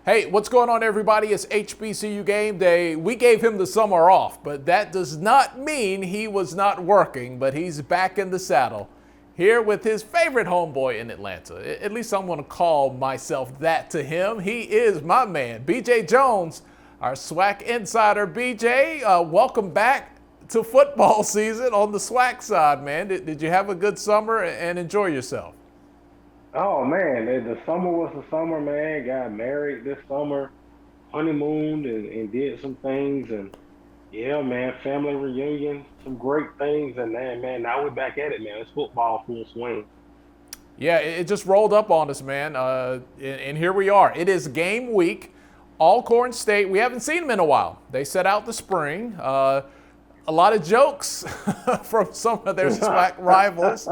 Hey, what's going on, everybody? It's HBCU game day. We gave him the summer off, but that does not mean he was not working, but he's back in the saddle here with his favorite homeboy in Atlanta. At least I'm going to call myself that to him. He is my man, BJ Jones, our SWAC Insider. BJ, welcome back to football season on the SWAC side, man. Did you have a good summer and enjoy yourself? Oh man, the summer was the summer, man. Got married this summer, honeymooned and did some things, and yeah, man, family reunion, some great things, and man, now we're back at it, man. It's football full swing. Yeah, it just rolled up on us, man, and here we are. It is game week. Alcorn State, we haven't seen them in a while. They set out the spring. A lot of jokes from some of their SWAC rivals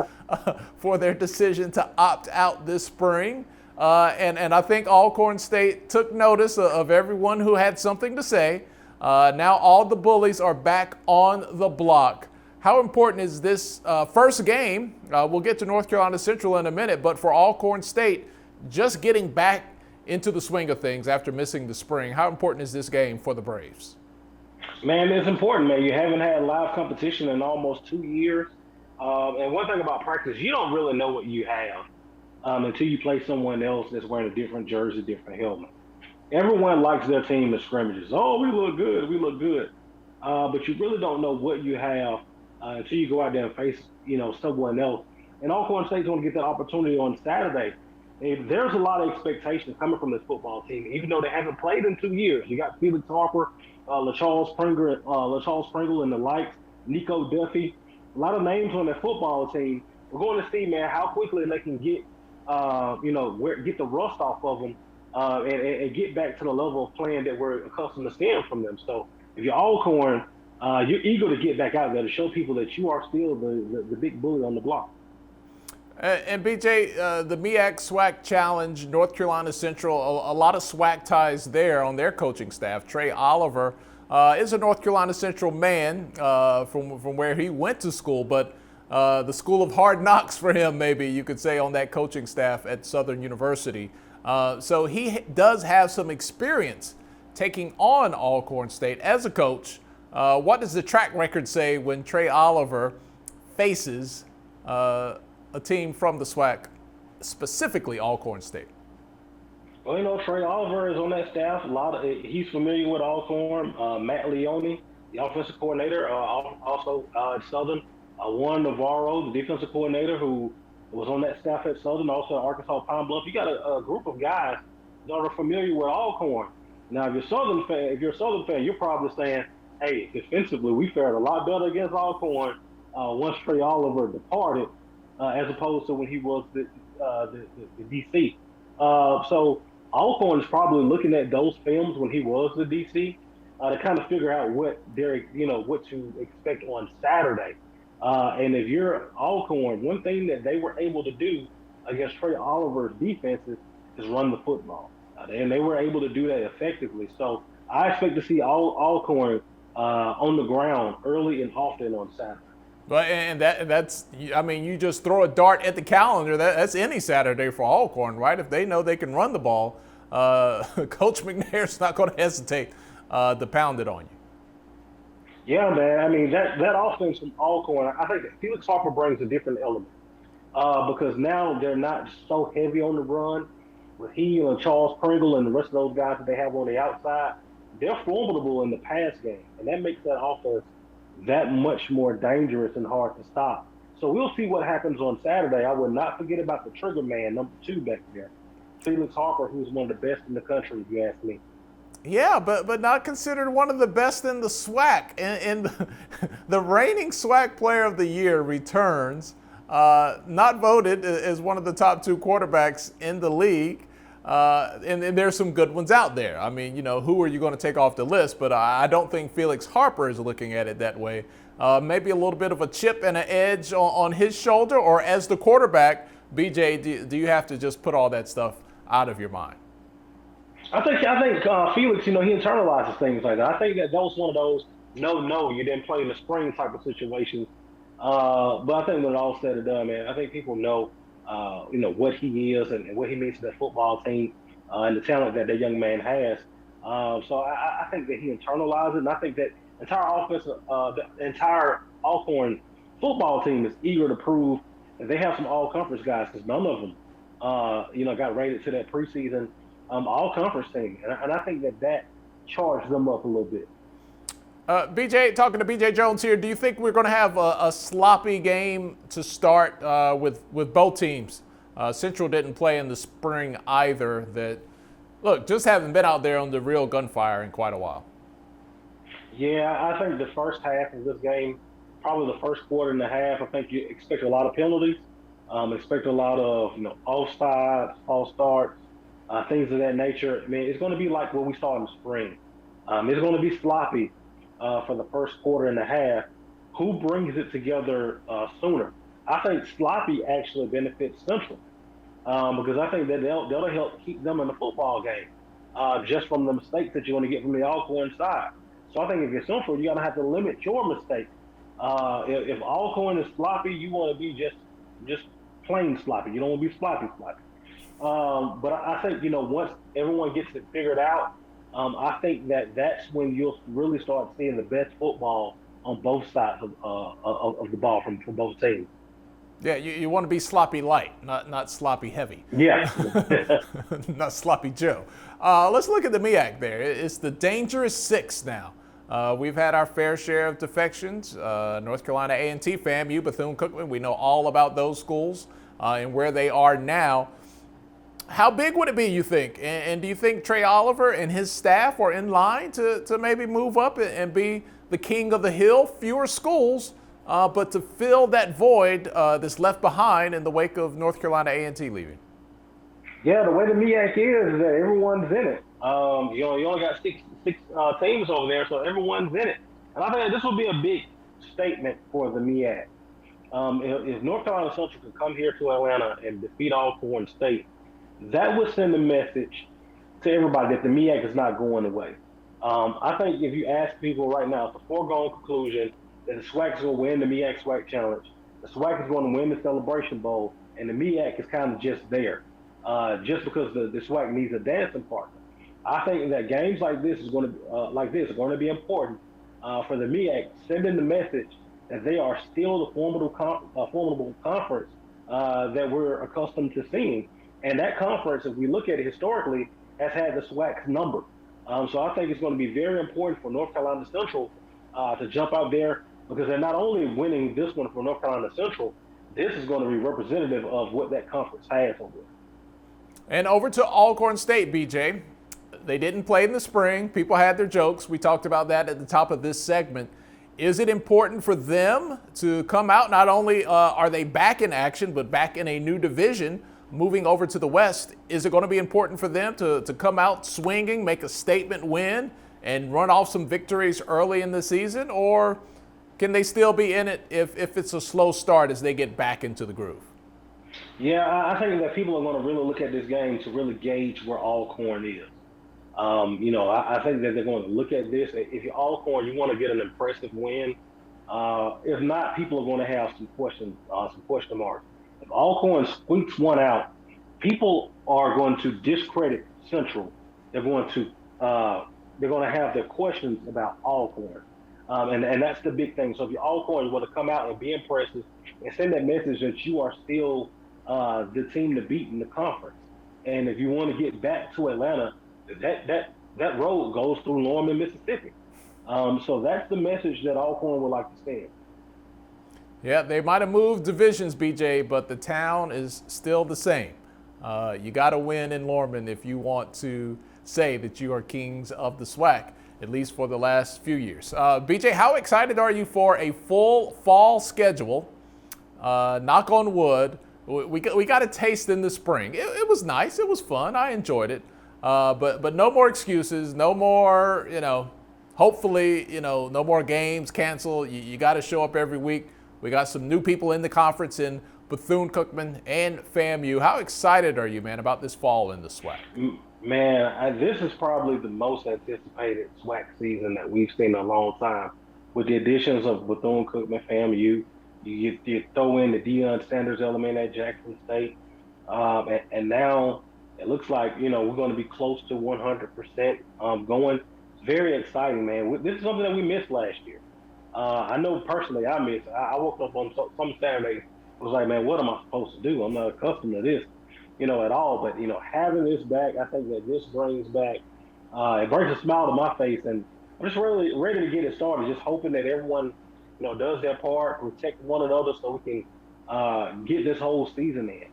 for their decision to opt out this spring. And I think Alcorn State took notice of everyone who had something to say. Now all the bullies are back on the block. How important is this first game? We'll get to North Carolina Central in a minute, but for Alcorn State, just getting back into the swing of things after missing the spring, how important is this game for the Braves? Man, it's important, man. You haven't had live competition in almost 2 years. And one thing about practice, you don't really know what you have until you play someone else that's wearing a different jersey, different helmet. Everyone likes their team in scrimmages. Oh, we look good, we look good. But you really don't know what you have until you go out there and face, someone else. And Alcorn State's going to get that opportunity on Saturday. And there's a lot of expectations coming from this football team, even though they haven't played in 2 years. You got Felix Harper, LaCharles Pringle and the likes, Nico Duffy, a lot of names on that football team. We're going to see, man, how quickly they can get, get the rust off of them and get back to the level of playing that we're accustomed to seeing from them. So if you're Alcorn, you're eager to get back out there to show people that you are still the big bully on the block. And BJ, the MEAC SWAC Challenge, North Carolina Central, a lot of SWAC ties there on their coaching staff. Trey Oliver is a North Carolina Central man from where he went to school, but the school of hard knocks for him, maybe you could say, on that coaching staff at Southern University. So he does have some experience taking on Alcorn State as a coach. What does the track record say when Trey Oliver faces a team from the SWAC, specifically Alcorn State? Well, Trey Oliver is on that staff. He's familiar with Alcorn. Matt Leone, the offensive coordinator, also at Southern. Juan Navarro, the defensive coordinator, who was on that staff at Southern, also at Arkansas Pine Bluff. You got a group of guys that are familiar with Alcorn. Now, if you're a Southern fan, you're probably saying, "Hey, defensively, we fared a lot better against Alcorn once Trey Oliver departed." As opposed to when he was the DC. So Alcorn is probably looking at those films when he was the DC to kind of figure out what to expect on Saturday. And if you're Alcorn, one thing that they were able to do against Trey Oliver's defenses is run the football. And they were able to do that effectively. So I expect to see Alcorn on the ground early and often on Saturday. But and that's you just throw a dart at the calendar. That's any Saturday for Alcorn, right? If they know they can run the ball, Coach McNair's not going to hesitate to pound it on you. Yeah, man. That offense from Alcorn, I think that Felix Harper brings a different element because now they're not so heavy on the run. With he and Charles Pringle and the rest of those guys that they have on the outside, they're formidable in the pass game, and that makes that offense that much more dangerous and hard to stop. So we'll see what happens on Saturday. I would not forget about the trigger man, number 2 back there, Felix Harper, who's one of the best in the country, if you ask me. Yeah, but not considered one of the best in the SWAC. And the reigning SWAC Player of the Year returns, not voted as one of the top 2 quarterbacks in the league. And there's some good ones out there. Who are you going to take off the list? But I don't think Felix Harper is looking at it that way. Maybe a little bit of a chip and an edge on his shoulder, or as the quarterback, BJ, do you have to just put all that stuff out of your mind? I think Felix, he internalizes things like that. I think that was one of those you didn't play in the spring type of situations. But I think when all said and done, man, I think people know what he is and what he means to that football team. and the talent that young man has. So I think that he internalized it, and I think that the entire Alcorn football team is eager to prove that they have some all-conference guys, because none of them, got rated to that preseason all-conference team, and I think that charged them up a little bit. BJ, talking to BJ Jones here, do you think we're going to have a sloppy game to start with both teams? Central didn't play in the spring either. Look, just haven't been out there on the real gunfire in quite a while. Yeah, I think the first half of this game, probably the first quarter and a half, I think you expect a lot of penalties, expect a lot of offsides, false starts, things of that nature. I mean, it's going to be like what we saw in the spring. It's going to be sloppy for the first quarter and a half. Who brings it together sooner? I think sloppy actually benefits Central because I think that that'll help keep them in the football game just from the mistakes that you're going to get from the Alcorn side. So I think if you're Central, you're going to have to limit your mistakes. If Alcorn is sloppy, you want to be just plain sloppy. You don't want to be sloppy. But I think, once everyone gets it figured out, I think that's when you'll really start seeing the best football on both sides of the ball from both teams. Yeah, you want to be sloppy light, not sloppy heavy. Yeah. Not sloppy Joe. Let's look at the MEAC there. It's the dangerous six now. We've had our fair share of defections. North Carolina A&T, FAMU, Bethune-Cookman, we know all about those schools and where they are now. How big would it be, you think? And do you think Trey Oliver and his staff are in line to maybe move up and be the king of the hill? Fewer schools, but to fill that void that's left behind in the wake of North Carolina A&T leaving. Yeah, the way the MEAC is that everyone's in it. You only got six teams over there, so everyone's in it. And I think this will be a big statement for the MEAC. If North Carolina Central could come here to Atlanta and defeat Alcorn State, that would send a message to everybody that the MEAC is not going away. I think if you ask people right now, it's a foregone conclusion that the SWAC is going to win the MEAC SWAC Challenge. The SWAC is going to win the Celebration Bowl, and the MEAC is kind of just there, just because the SWAC needs a dancing partner. I think that games like this are going to be important for the MEAC, sending the message that they are still the formidable conference that we're accustomed to seeing. And that conference, if we look at it historically, has had the SWAC's number. So I think it's going to be very important for North Carolina Central to jump out there, because they're not only winning this one for North Carolina Central, this is going to be representative of what that conference has over there. And over to Alcorn State, BJ. They didn't play in the spring. People had their jokes. We talked about that at the top of this segment. Is it important for them to come out? Not only are they back in action, but back in a new division, moving over to the West. Is it going to be important for them to come out swinging, make a statement win, and run off some victories early in the season? Or can they still be in it if it's a slow start as they get back into the groove? Yeah, I think that people are going to really look at this game to really gauge where Alcorn is. I think that they're going to look at this. If you're Alcorn, you want to get an impressive win. If not, people are going to have some question marks. If Alcorn squeaks one out, people are going to discredit Central. They're going to have their questions about Alcorn, and that's the big thing. So if you're Alcorn, you want to come out and be impressive and send that message that you are still the team to beat in the conference. And if you want to get back to Atlanta, that road goes through Norman, Mississippi. So that's the message that Alcorn would like to send. Yeah, they might have moved divisions, BJ, but the town is still the same. You got to win in Norman if you want to say that you are kings of the SWAC, at least for the last few years. BJ, how excited are you for a full fall schedule? Knock on wood. We got a taste in the spring. It was nice. It was fun. I enjoyed it. But no more excuses. No more, hopefully, no more games canceled. You got to show up every week. We got some new people in the conference in Bethune-Cookman and FAMU. How excited are you, man, about this fall in the SWAC? Man, this is probably the most anticipated SWAC season that we've seen in a long time. With the additions of Bethune-Cookman, FAMU, you throw in the Deion Sanders element at Jackson State, and now It looks like, we're going to be close to 100% going. It's very exciting, man. This is something that we missed last year. I know personally I missed. I woke up on some Saturday. I was like, man, what am I supposed to do? I'm not accustomed to this, at all. But, having this back, I think that this brings back, it brings a smile to my face. And I'm just really ready to get it started, just hoping that everyone, does their part, protect one another so we can get this whole season in.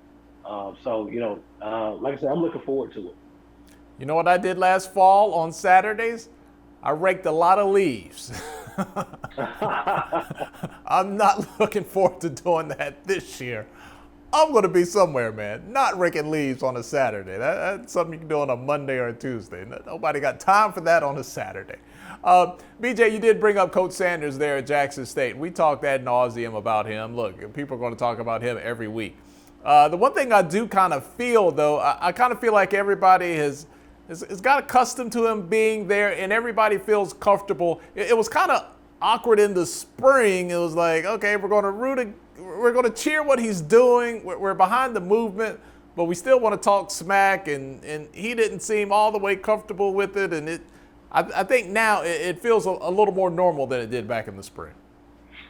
Like I said, I'm looking forward to it. You know what I did last fall on Saturdays? I raked a lot of leaves. I'm not looking forward to doing that this year. I'm going to be somewhere, man, not raking leaves on a Saturday. That's something you can do on a Monday or a Tuesday. Nobody got time for that on a Saturday. BJ, you did bring up Coach Sanders there at Jackson State. We talked ad nauseum about him. Look, people are going to talk about him every week. The one thing I do kind of feel, though, I kind of feel like everybody has got accustomed to him being there, and everybody feels comfortable. It was kind of awkward in the spring. It was like, okay, we're going to cheer what he's doing. We're behind the movement, but we still want to talk smack, and he didn't seem all the way comfortable with it. And I think now it feels a little more normal than it did back in the spring.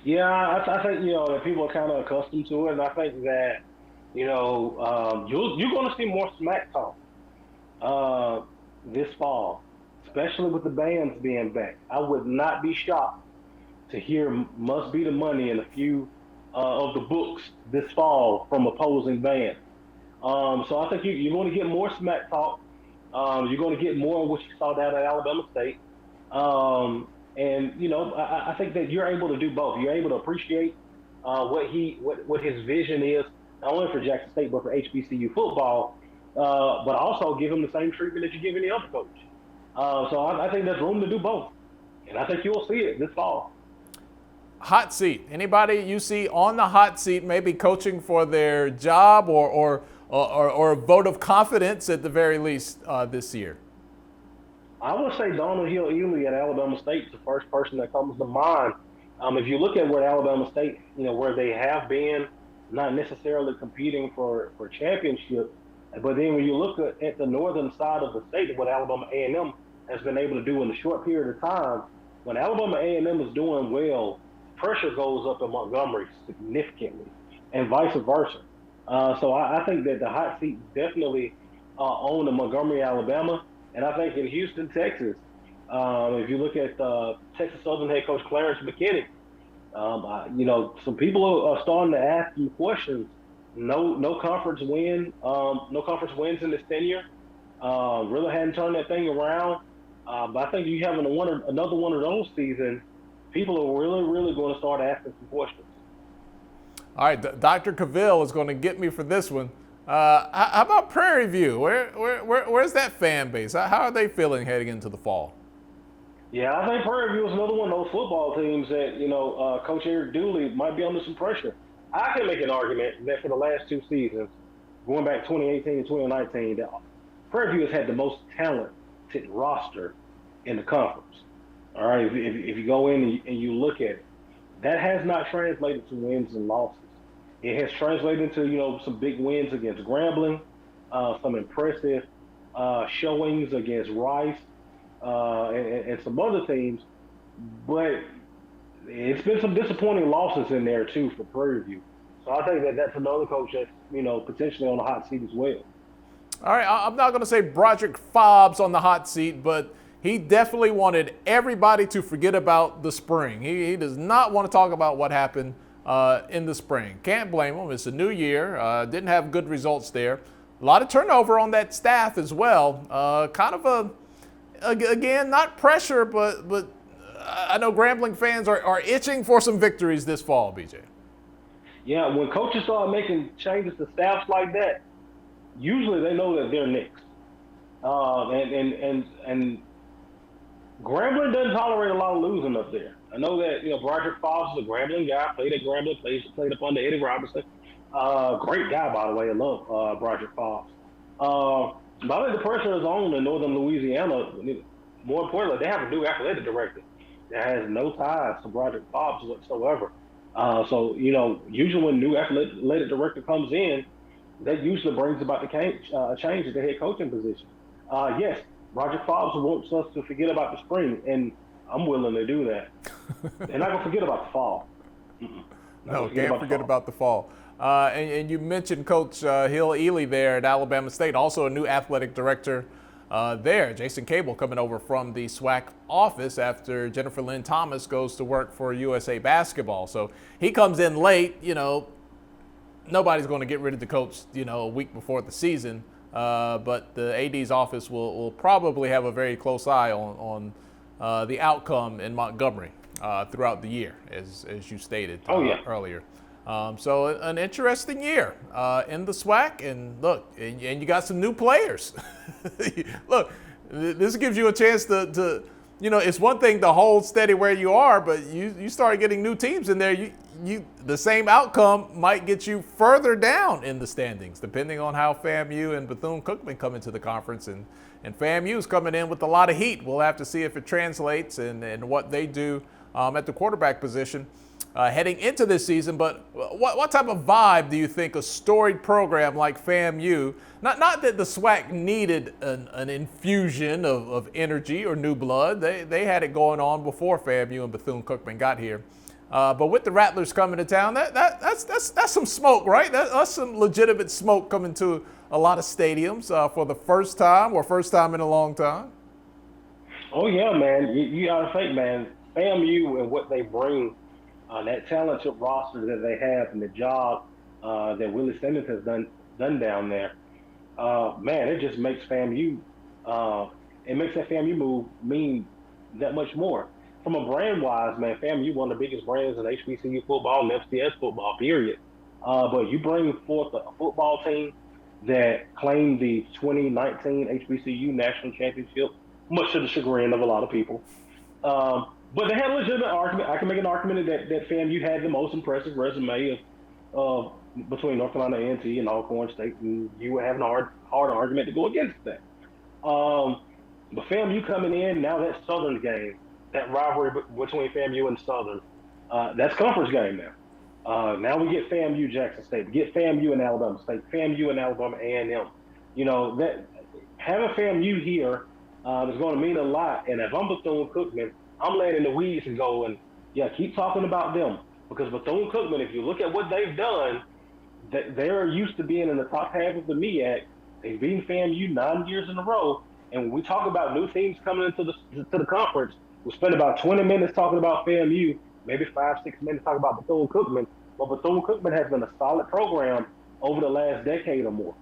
Yeah, I think that people are kind of accustomed to it, and I think that you're going to see more smack talk this fall, especially with the bands being back. I would not be shocked to hear "Must Be the Money" in a few of the books this fall from opposing bands. So I think you're going to get more smack talk. You're going to get more of what you saw down at Alabama State. I think that you're able to do both. You're able to appreciate what his vision is, not only for Jackson State, but for HBCU football, but also give him the same treatment that you give any other coach. So I think there's room to do both. And I think you'll see it this fall. Hot seat. Anybody you see on the hot seat maybe coaching for their job or a vote of confidence at the very least this year? I would say Donald Hill-Ely at Alabama State is the first person that comes to mind. If you look at where Alabama State, where they have been, not necessarily competing for championship, but then when you look at the northern side of the state, what Alabama A&M has been able to do in a short period of time, when Alabama A&M is doing well, pressure goes up in Montgomery significantly, and vice versa. So I think that the hot seat definitely owned in Montgomery, Alabama, and I think in Houston, Texas, if you look at Texas Southern head coach Clarence McKinney, some people are starting to ask him questions. No conference wins in his tenure. Really hadn't turned that thing around. But I think you having another one of those seasons, people are really, really going to start asking some questions. All right, Dr. Cavill is going to get me for this one. How about Prairie View? Where's that fan base? How are they feeling heading into the fall? Yeah, I think Prairie View is another one of those football teams that, Coach Eric Dooley might be under some pressure. I can make an argument that for the last two seasons, going back 2018 and 2019, that Prairie View has had the most talented roster in the conference. All right, if you go in and you look at it, that has not translated to wins and losses. It has translated into, some big wins against Grambling, some impressive showings against Rice, and some other teams. But it's been some disappointing losses in there, too, for Prairie View. So I think that that's another coach that's, potentially on the hot seat as well. All right, I'm not going to say Broderick Fobbs on the hot seat, but he definitely wanted everybody to forget about the spring. He does not want to talk about what happened in the spring. Can't blame him. It's a new year. Didn't have good results there. A lot of turnover on that staff as well. Kind of again, not pressure, but I know Grambling fans are itching for some victories this fall, BJ. Yeah, when coaches start making changes to staffs like that, usually they know that they're next. And Grambling doesn't tolerate a lot of losing up there. I know that, Broderick Fobbs is a Grambling guy, played at Grambling, played up under Eddie Robinson. Great guy, by the way. I love Broderick Fobbs. But I think the pressure is on in northern Louisiana. More importantly, they have a new athletic director that has no ties to Broderick Fobbs whatsoever. So, usually when a new athletic director comes in, that usually brings about the change at the head coaching position. Yes, Roger Fobbs wants us to forget about the spring, and I'm willing to do that. They're not going to forget about the fall. No, can't forget about the fall. And you mentioned Coach Hill Ely there at Alabama State, also a new athletic director there. Jason Cable coming over from the SWAC office after Jennifer Lynn Thomas goes to work for USA Basketball. So he comes in late. Nobody's going to get rid of the coach, a week before the season. But the AD's office will probably have a very close eye on the outcome in Montgomery throughout the year, as you stated earlier. So an interesting year in the SWAC, and look, and you got some new players. Look, this gives you a chance to it's one thing to hold steady where you are, but you start getting new teams in there. The same outcome might get you further down in the standings, depending on how FAMU and Bethune-Cookman come into the conference. And FAMU's coming in with a lot of heat. We'll have to see if it translates and what they do at the quarterback position heading into this season. But what type of vibe do you think a storied program like FAMU, not that the SWAC needed an infusion of energy or new blood, they had it going on before FAMU and Bethune-Cookman got here. But with the Rattlers coming to town, that's some smoke, right? That's some legitimate smoke coming to a lot of stadiums for the first time in a long time. Oh yeah, man. You gotta think, man. FAMU and what they bring, that talented roster that they have, and the job that Willie Simmons has done down there, man, it just makes FAMU. It makes that FAMU move mean that much more. From a brand-wise, man, FAMU one of the biggest brands in HBCU football and FCS football, period. But you bring forth a football team that claimed the 2019 HBCU National Championship, much to the chagrin of a lot of people. But they had a legitimate argument. I can make an argument that FAMU had the most impressive resume of between North Carolina A&T and Alcorn State, and you would have a hard argument to go against that. But FAMU coming in, now that Southern game, that rivalry between FAMU and Southern, that's conference game now. Now we get FAMU Jackson State, we get FAMU and Alabama State, FAMU and Alabama A&M. That having FAMU here is going to mean a lot. And if I'm Bethune-Cookman, I'm laying in the weeds and going, yeah, keep talking about them, because Bethune-Cookman, if you look at what they've done, they're used to being in the top half of the MEAC. They've beaten FAMU 9 years in a row. And when we talk about new teams coming into the conference, we spend about 20 minutes talking about FAMU, maybe 5-6 minutes talking about Bethune-Cookman. But Bethune-Cookman has been a solid program over the last decade or more.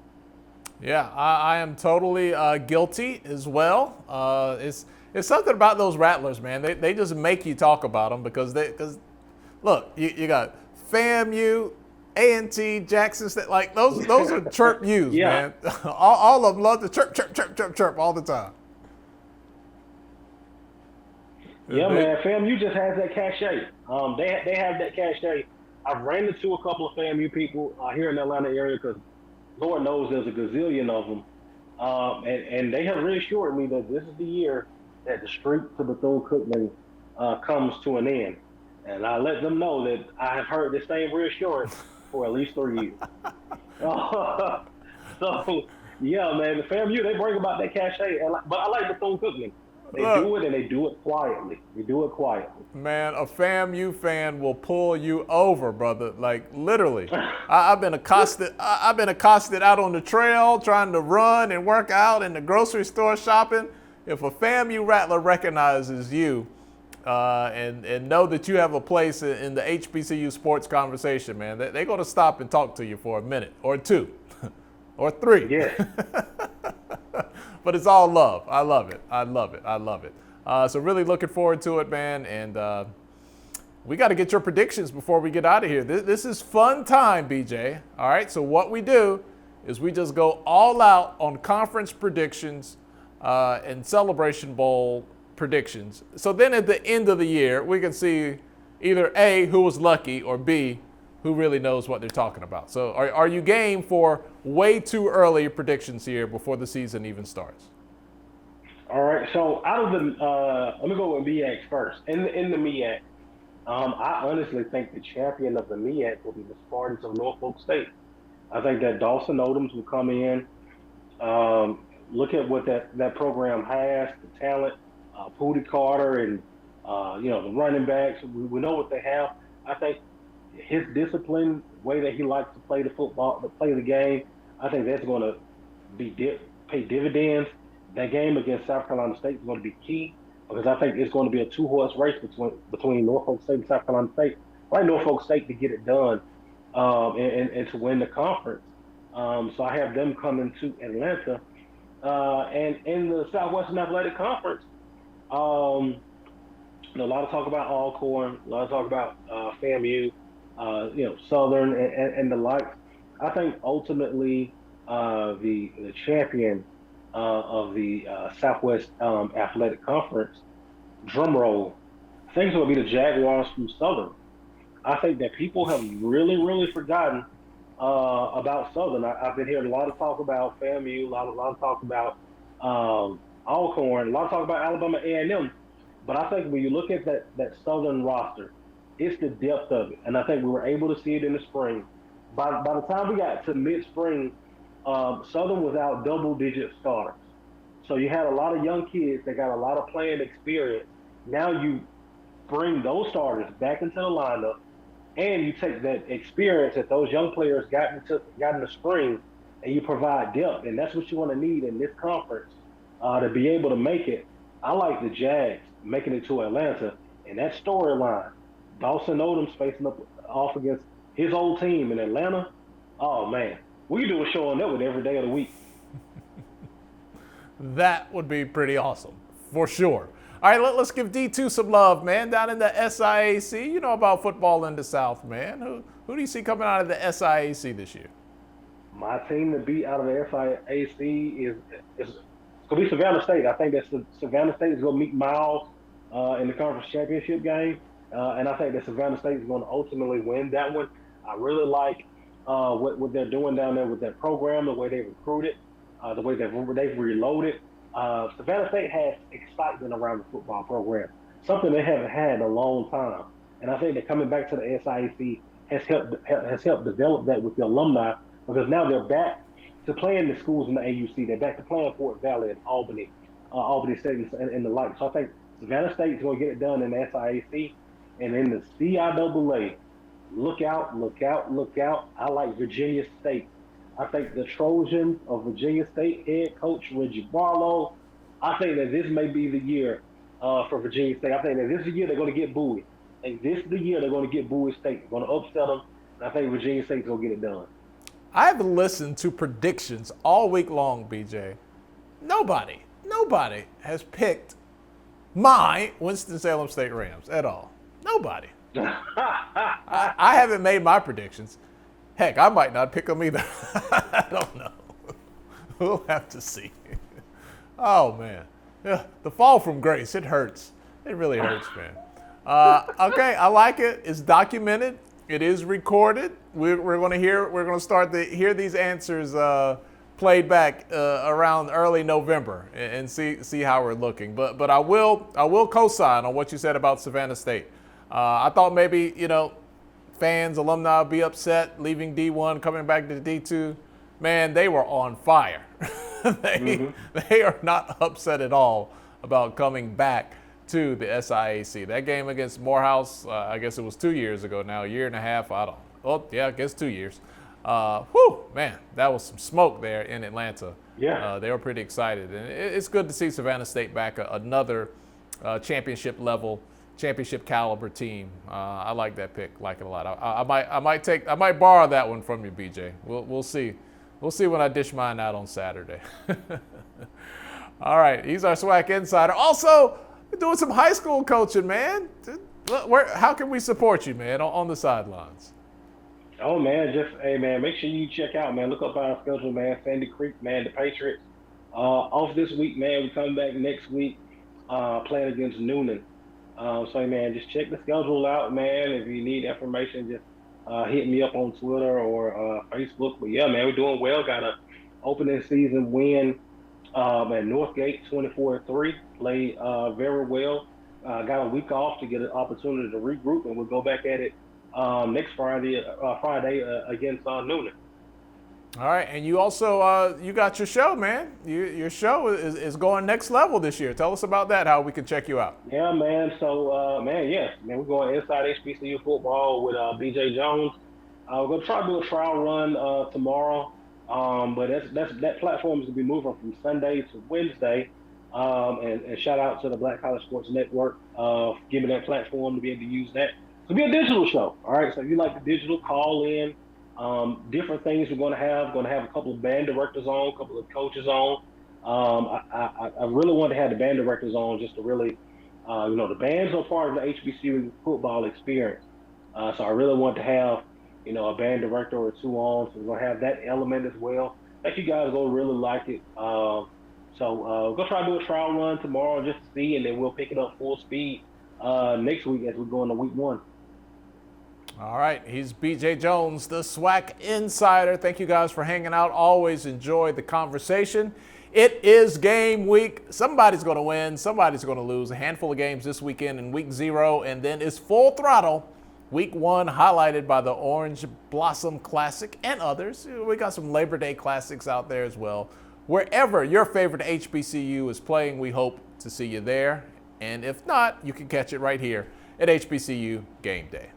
Yeah, I am totally guilty as well. It's something about those Rattlers, man. They just make you talk about them because look, you got FAMU, A&T, Jackson State, like those are chirp U's, man. all of them love to chirp all the time. Yeah, man. FAMU just has that cachet. They have that cachet. I've ran into a couple of FAMU people here in the Atlanta area because Lord knows there's a gazillion of them. And they have reassured me that this is the year that the streak to Bethune-Cookman comes to an end. And I let them know that I have heard the same reassurance for at least 3 years. So, yeah, man, the FAMU, they bring about that cachet. But I like Bethune-Cookman. They do it, and they do it quietly. Man, a FAMU fan will pull you over, brother. Like literally. I've been accosted out on the trail trying to run and work out, in the grocery store shopping. If a FAMU Rattler recognizes you and know that you have a place in the HBCU sports conversation, man, they're going to stop and talk to you for a minute or two or three. Yeah. But it's all love. I love it. So really looking forward to it, man. And we got to get your predictions before we get out of here. This is fun time, BJ. All right. So what we do is we just go all out on conference predictions and Celebration Bowl predictions. So then at the end of the year, we can see either A, who was lucky, or B, who really knows what they're talking about. So are you game for way too early predictions here before the season even starts? All right. So out of the, let me go with MEAC first. In the MEAC, I honestly think the champion of the MEAC will be the Spartans of Norfolk State. I think that Dawson Odoms will come in, look at what that program has, the talent, Pootie Carter and, the running backs. We know what they have. I think his discipline, way that he likes to play the football, to play the game, I think that's going to pay dividends. That game against South Carolina State is going to be key because I think it's going to be a two-horse race between Norfolk State and South Carolina State. I like Norfolk State to get it done and to win the conference. So I have them coming to Atlanta. And in the Southwestern Athletic Conference, a lot of talk about Alcorn, a lot of talk about FAMU, Southern and the likes. I think ultimately the champion of the Southwest Athletic Conference, drum roll, I think it's going to be the Jaguars from Southern. I think that people have really, really forgotten about Southern. I've been hearing a lot of talk about FAMU, a lot of talk about Alcorn, a lot of talk about Alabama A&M. But I think when you look at that Southern roster, it's the depth of it. And I think we were able to see it in the spring. By the time we got to mid-spring, Southern was out double-digit starters. So you had a lot of young kids that got a lot of playing experience. Now you bring those starters back into the lineup, and you take that experience that those young players got in the spring, and you provide depth. And that's what you want to need in this conference to be able to make it. I like the Jags making it to Atlanta, and that storyline, Dawson Odoms facing off against his old team in Atlanta. Oh man, we could do a show on that one every day of the week. That would be pretty awesome, for sure. All right, let's give D2 some love, man. Down in the SIAC, you know about football in the South, man. Who do you see coming out of the SIAC this year? My team to beat out of the SIAC is going to be Savannah State. I think that Savannah State is going to meet Miles in the conference championship game. And I think that Savannah State is going to ultimately win that one. I really like what they're doing down there with that program, the way they recruited, the way they've reloaded. Savannah State has excitement around the football program, something they haven't had in a long time. And I think that coming back to the SIAC has helped develop that with the alumni because now they're back to playing the schools in the AUC. They're back to playing Fort Valley and Albany State and the like. So I think Savannah State is going to get it done in the SIAC. And in the CIAA, look out. I like Virginia State. I think the Trojans of Virginia State head coach Reggie Barlow, I think that this may be the year for Virginia State. I think that this is the year they're going to get Bowie. I think this is the year they're going to get Bowie State. They're going to upset them. And I think Virginia State's going to get it done. I've listened to predictions all week long, BJ. Nobody has picked my Winston-Salem State Rams at all. Nobody. I haven't made my predictions. Heck, I might not pick them either. I don't know. We'll have to see. Oh, man. Yeah, the fall from grace, it hurts. It really hurts, man. Okay, I like it. It's documented. It is recorded. We're going to start to hear these answers played back around early November and see how we're looking. But I will co-sign on what you said about Savannah State. I thought maybe, fans, alumni would be upset leaving D1, coming back to D2. Man, they were on fire. They are not upset at all about coming back to the SIAC. That game against Morehouse, I guess it was 2 years ago now, a year and a half, I guess 2 years. Man, that was some smoke there in Atlanta. Yeah. They were pretty excited. And it's good to see Savannah State back, another championship caliber team. I like that pick, like it a lot. I might borrow that one from you, BJ. We'll see. We'll see when I dish mine out on Saturday. All right, he's our SWAC Insider. Also, we're doing some high school coaching, man. How can we support you, man, on the sidelines? Oh, man, make sure you check out, man. Look up our schedule, man. Sandy Creek, man, the Patriots. Off this week, man. We come back next week playing against Noonan. Man, just check the schedule out, man. If you need information, just hit me up on Twitter or Facebook. But, yeah, man, we're doing well. Got an opening season win at Northgate, 24-3. Played very well. Got a week off to get an opportunity to regroup, and we'll go back at it next Friday against Noonan. All right, and you also you got your show, man. Your show is going next level this year. Tell us about that. How we can check you out. Yeah, man. So, yes, man, we're going inside HBCU football with BJ Jones. We're gonna try to do a trial run tomorrow, but that platform is gonna be moving from Sunday to Wednesday. And shout out to the Black College Sports Network for giving that platform to be able to use that. It'll be a digital show. All right, so if you like the digital, call in. Different things we're going to have. Going to have a couple of band directors on, a couple of coaches on. I really want to have the band directors on just to really, the bands are part of the HBCU football experience. So I really want to have, a band director or two on. So we're going to have that element as well. I think you guys are going to really like it. So we're going to try to do a trial run tomorrow just to see, and then we'll pick it up full speed next week as we go into week 1. All right, he's BJ Jones, the SWAC Insider. Thank you guys for hanging out. Always enjoy the conversation. It is game week. Somebody's going to win. Somebody's going to lose. A handful of games this weekend in week 0, and then it's full throttle. Week 1 highlighted by the Orange Blossom Classic and others. We got some Labor Day Classics out there as well. Wherever your favorite HBCU is playing, we hope to see you there. And if not, you can catch it right here at HBCU Game Day.